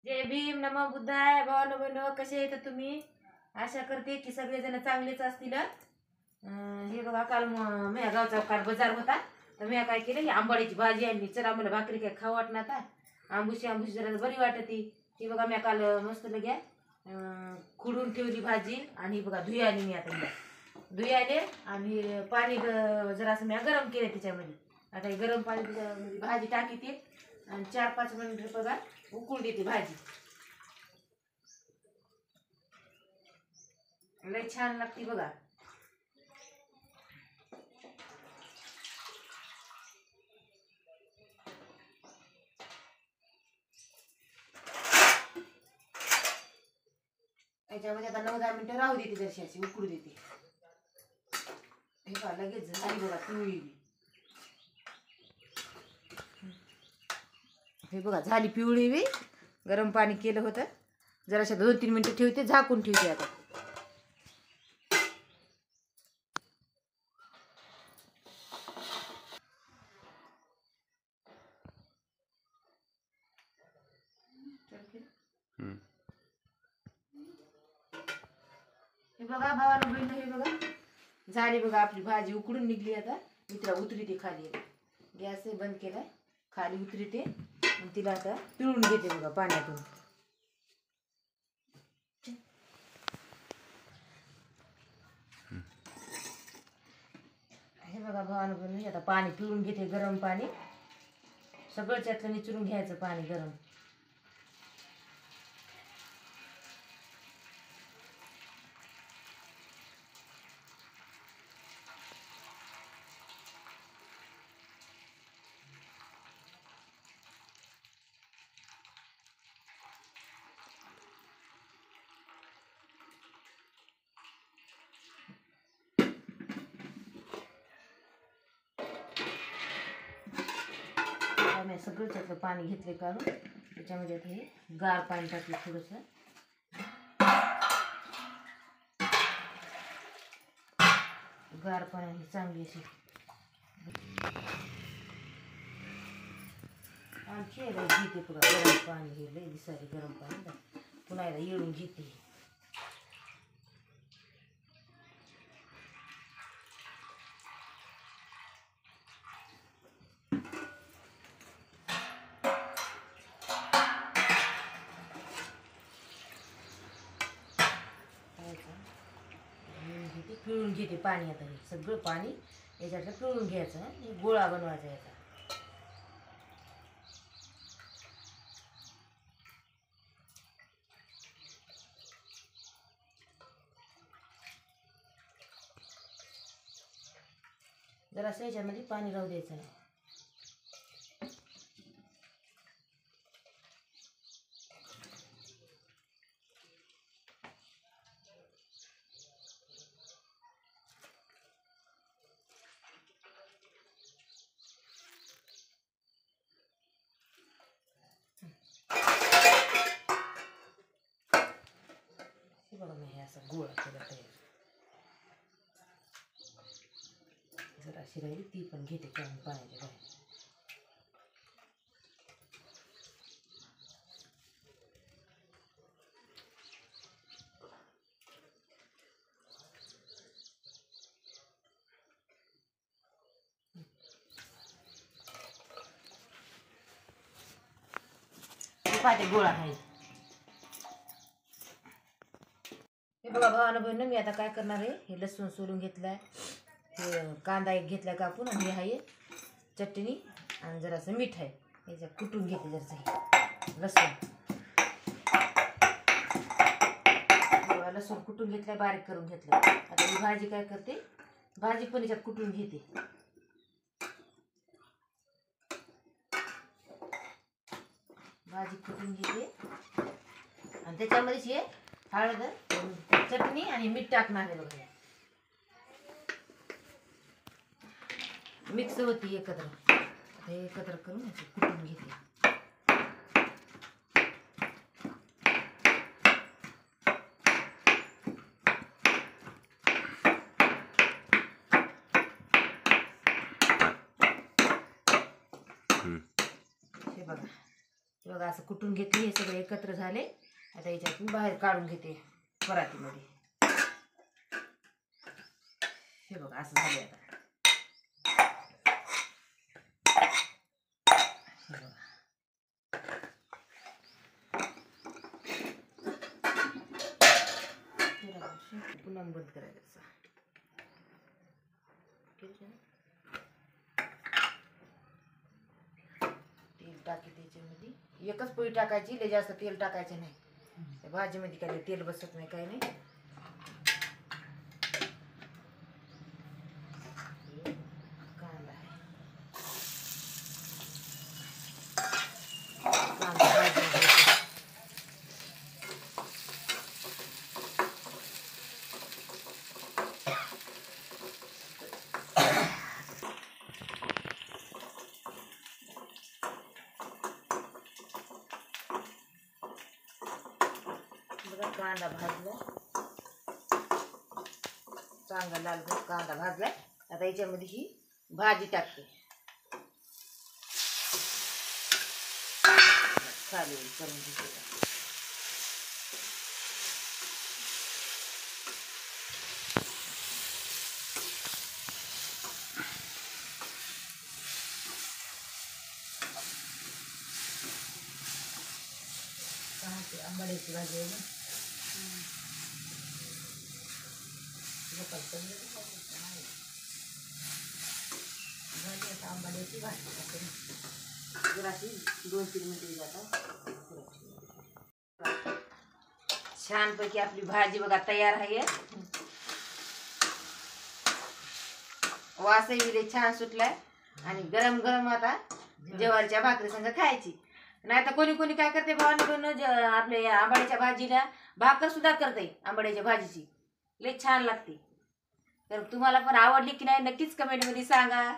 जय भीम, नमो बुद्धाय. भावानो बहिणो, कसे आहेत तुम्ही? आशा करते की सगळेजण चांगलेच असतील. हे बघा, काल माझ्या गावचा काल बाजार होता, तर मी काय केलं, ही आंबाडीची भाजी आणली. चला मला भाकरी काय खाऊ वाटणार आता, आंबूशी आंबूशी जरा बरी वाटती. ती बघा मी काल मस्त लग्या खुडून ठेवली भाजी. आणि बघा धुई आली मी आता, धुई आले आणि पाणी जरा असं मी गरम केलं त्याच्यामध्ये. आता हे गरम पाणी त्याच्यामध्ये भाजी टाकी ते आणि 4-5 मिनिट बघा उकळून देते भाजी. लय छान लागते बघा. याच्यामध्ये आता 9-10 मिनिटं राहू देते, जरशी अशी उकळू देते. हे का लगेच झाली बघा पिवळी. हे बघा झाली पिवळी बी. गरम पाणी केलं होतं, जराशा 2-3 मिनिटं ठेवते, झाकून ठेवते. आता हे बघा भावाला बहिण, हे बघा झाली बघा आपली भाजी उकडून निघली. आता मी तिला उतरते खाली, गॅस बंद केलाय, खाली उतरते आणि तिला आता पिळून घेते बघा पाण्यातून. हे बघा भावाला बहिण, आता पाणी पिळून घेते, गरम पाणी सगळं त्यातलं निचरून घ्यायचं पाणी गरम. मी सगळं त्यातलं पाणी घेतले काढून, त्याच्यामध्ये आता हे गार पाणी टाकलं थोडंसं. गार पाणी चांगली अशी आमची घेते पुन्हा गरम पाणी. हे लई दिसायला गरम पाणी, पुन्हा याला येळून घेते. पिळून घेते पाणी. आता हे सगळं पाणी याच्यातलं पिळून घ्यायचं, हे गोळा बनवायचा याचा. जरासं याच्यामध्ये पाणी राहू द्यायचं नाही. बघा मी हे असं गोळा केला तयार. जर अशी राहिली ती पण घेते काढून पाण्याच्या बाहेर. पाहिजे गोळा आहे. हे बघा भावानं बहिण, मी आता काय करणार आहे, हे लसूण सोलून घेतलाय, हे कांदा एक घेतलाय कापून, आणि हे आहे चटणी आणि जरासं मीठ आहे. याच्यात कुटून घेते जरासं लसूण. लसूण कुटून घेतलाय, बारीक करून घेतलाय. आता ही भाजी काय करते, भाजी पण याच्यात कुटून घेते. भाजी कुटून घेते आणि त्याच्यामध्येच हे हळद, चटणी आणि मीठ टाकणार आहे बघा. मिक्स होती एकत्र. हे एकत्र करून कुटून घेते. बघा असं कुटून घेतले, हे सगळे एकत्र झाले. आता याच्यातून बाहेर काढून घेते परातीमध्ये. हे बघा असं झाले आता. हे बघा पुन्हा बंद करायचं. तेल टाकी त्याच्यामध्ये, एकच पोळी टाकायची, लय जास्त तेल टाकायचं नाही. भाजीमध्ये काही तेल बसत नाही, काही नाही. कांदा आहे, कांदा भाजून घ्यायचा. बघा कांदा भाजला, चांगला लाल कांदा भाजला. आता याच्यामध्ये ही भाजी टाकते. चालेल करून घेते. आंबाड्याची भाजी आहे ना. आंबाड्याची भाजी जराशी 2-3 मिनिटे जातात. छानपैकी आपली भाजी बघा तयार आहे. वासही लय छान सुटलाय आणि गरम गरम आता ज्वारीच्या भाकरी संग खायची. नाही तर कोणी कोणी काय करते भावाने आपल्या आंबाड्याच्या भाजीला भाकर सुद्धा करते. आंबाड्याच्या भाजीची लय छान लागते. तर तुम्हाला पण आवडली की नाही नक्कीच कमेंटमध्ये सांगा.